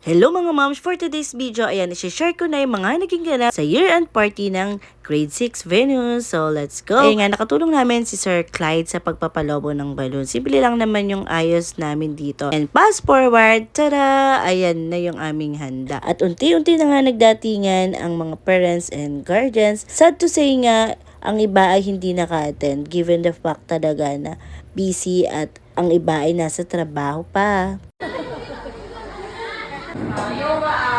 Hello mga moms! For today's video, ayan, isi-share ko na yung mga naging ganap sa year-end party ng Grade 6 Venus. So, let's go! Ayun nga, nakatulong namin si Sir Clyde sa pagpapalobo ng balloon. Simple lang naman yung ayos namin dito. And fast forward, tada! Ayan na yung aming handa. At unti-unti na nga nagdatingan ang mga parents and guardians. Sad to say nga, ang iba ay hindi naka-attend given the fact talaga na busy at ang iba ay nasa trabaho pa.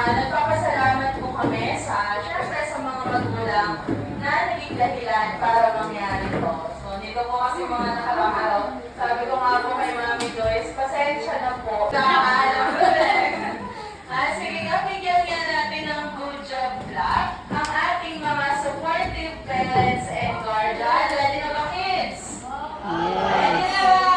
Nagpapasalamat po kami syempre sa mga magulang na naging dahilan para mangyari to. So, dito po kasi mga nakaraang araw, sabi ko nga po kay Mami Joyce, pasensya na po. Nakakaalam ko rin. Sige nga, bigyan nga natin ng good job vlog ang ating mga supportive parents and guardian. Ready na ba, kids? Ready na ba?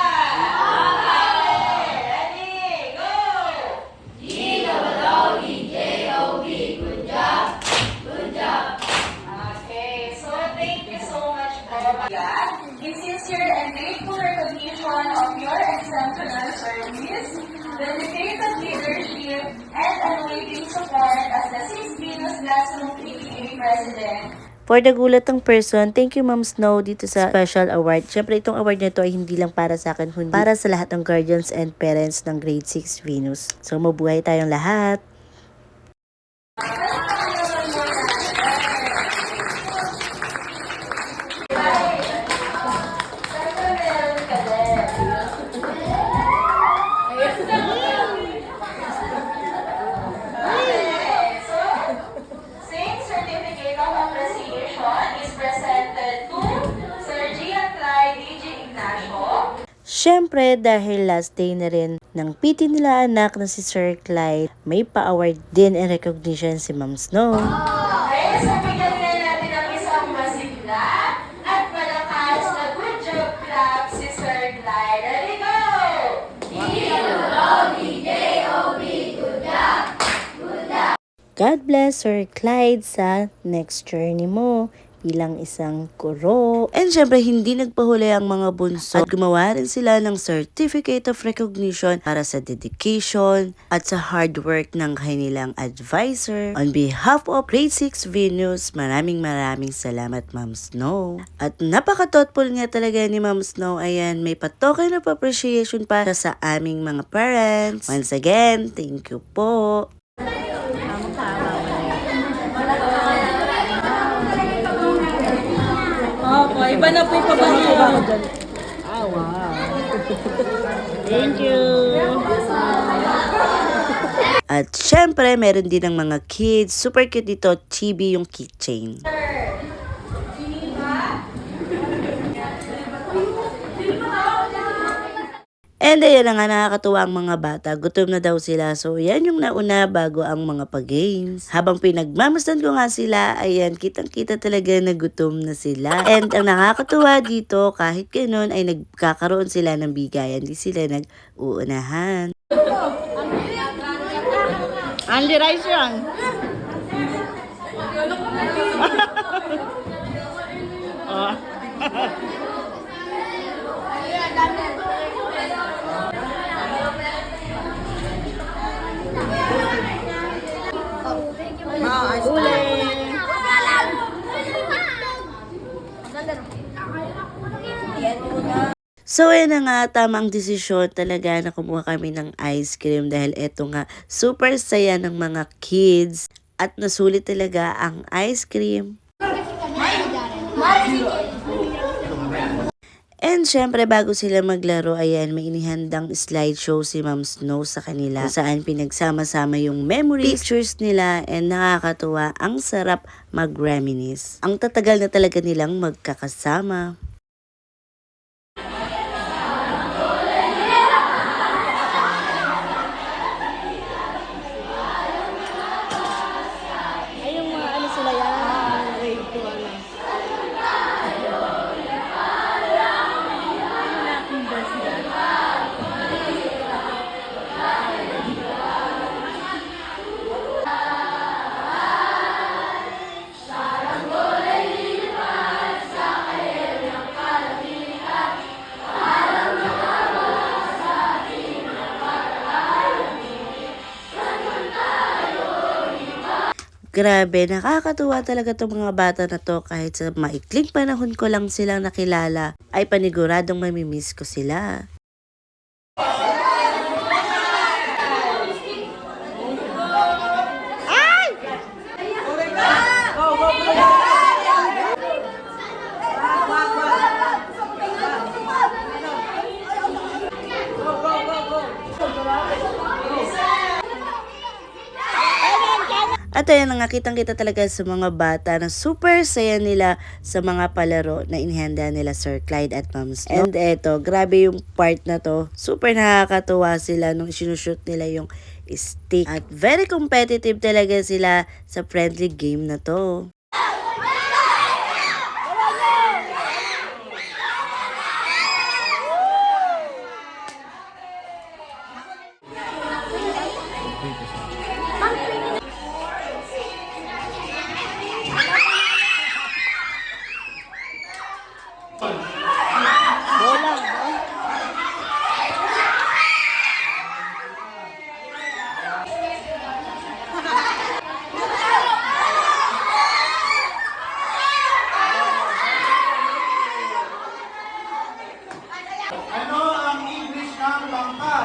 In sincere and grateful recognition of your exemplary service, dedicated leadership, and unwavering support as the 6 Venus Classroom PTA President. For the gulatang person, thank you Ma'am Snow dito sa special award. Siyempre itong award na ito ay hindi lang para sa akin, kundi para sa lahat ng guardians and parents ng Grade 6 Venus. So mabuhay tayong lahat! Siyempre, dahil last day na rin ng PT nila anak na si Sir Clyde, may pa-award din and recognition si Ma'am Snow. Okay, so bigyan nga natin ang isang masigla at malakas na good job clap si Sir Clyde. Ready, go! D-O-D-J-O-B, good job! Good job! God bless Sir Clyde sa next journey mo bilang isang guro. And syempre, hindi nagpahuli ang mga bunso at gumawa rin sila ng Certificate of Recognition para sa dedication at sa hard work ng kanilang advisor. On behalf of Grade 6 Venus, maraming salamat Ma'am Snow. At napaka-thoughtful nga talaga ni Ma'am Snow. Ayan, may pa-token of appreciation para sa aming mga parents. Once again, thank you po. Opo, iba na po yung pabango. Ah, wow. Thank you. At syempre, meron din ng mga kids. Super cute dito. Chibi yung keychain. And ayan na nga, nakakatuwa ang mga bata. Gutom na daw sila. So yan yung nauna bago ang mga pag-games. Habang pinagmamasdan ko nga sila, ayan, kitang-kita talaga na gutom na sila. And ang nakakatuwa dito, kahit ganun ay nagkakaroon sila ng bigayan. Hindi sila nag-uunahan. Andy Rice yan. Oh. So ayan na nga, tamang desisyon talaga na kumuha kami ng ice cream dahil eto nga, super saya ng mga kids at nasulit talaga ang ice cream. And syempre, bago sila maglaro, ayan, may inihandang slideshow si Ma'am Snow sa kanila saan pinagsama-sama yung memory pictures nila and nakakatuwa, ang sarap mag-reminisce. Ang tatagal na talaga nilang magkakasama. Grabe, nakakatuwa talaga itong mga bata na to. Kahit sa maikling panahon ko lang silang nakilala, ay paniguradong mamimiss ko sila. At ayan na nga, kitang-kita talaga sa mga bata na super saya nila sa mga palaro na inihanda nila Sir Clyde at Ma'am Snow. And eto, grabe yung part na to. Super nakakatuwa sila nung sinushoot nila yung stick. At very competitive talaga sila sa friendly game na to. Ano ang English ng bangka?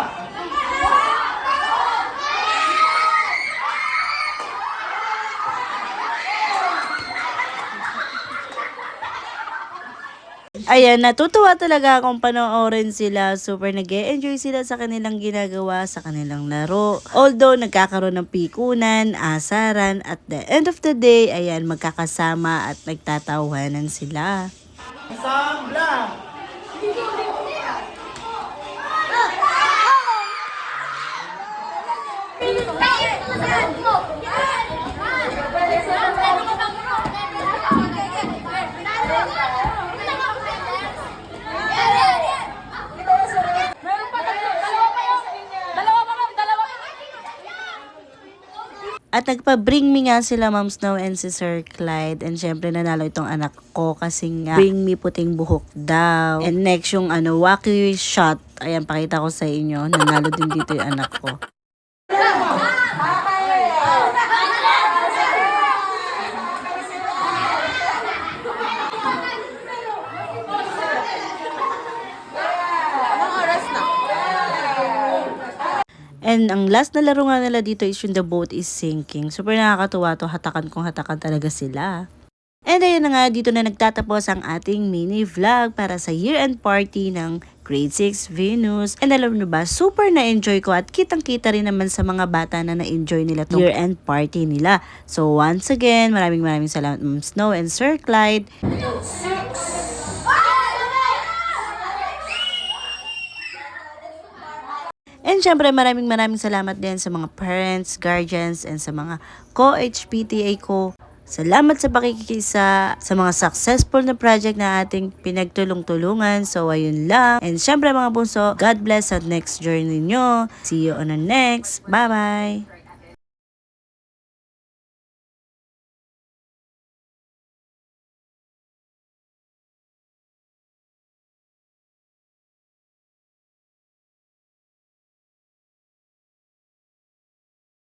Ayan, natutuwa talaga akong panoorin sila. Super nag-e-enjoy sila sa kanilang ginagawa, sa kanilang laro. Although, nagkakaroon ng pikunan, asaran, at the end of the day, ayan, magkakasama at nagtatawanan sila. Isang blank. At nagpa-bring me nga sila Ma'am Snow and si Sir Clyde. And syempre nanalo itong anak ko kasi nga bring me puting buhok daw. And next yung wacky shot. Ayan, pakita ko sa inyo. Nanalo din dito yung anak ko. And ang last na laro nga nila dito is yung The Boat is Sinking. Super nakakatuwa to. Hatakan kung hatakan talaga sila. And ayun na nga, dito na nagtatapos ang ating mini vlog para sa year-end party ng Grade 6 Venus. And alam nyo ba, super na-enjoy ko at kitang-kita rin naman sa mga bata na na-enjoy nila itong year-end party nila. So once again, maraming salamat Ma'am Snow and Sir Clyde. And syempre maraming salamat din sa mga parents, guardians, and sa mga co-HPTA ko. Salamat sa pakikisa sa mga successful na project na ating pinagtulong-tulungan. So ayun lang. And syempre mga bunso, God bless at next journey nyo. See you on the next. Bye-bye!